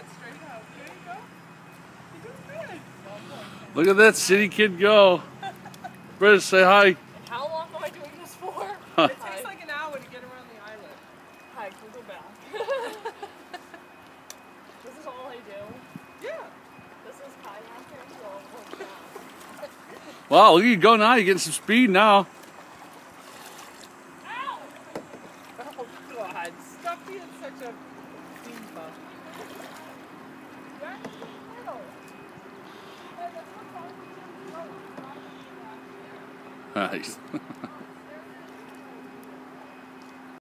head straight out. There you go. You're doing good. Look at that city kid go. Britta, say hi. And how long am I doing this for? It takes like an hour to get around the island. Hi, can we go back? This is all I do. Yeah. This is kayaking, so I'm going down. Wow, look at you go now. You're getting some speed now. Ow! Oh God, stop being such a diva. You're actually little. Hey, that's what's wrong with you. Nice.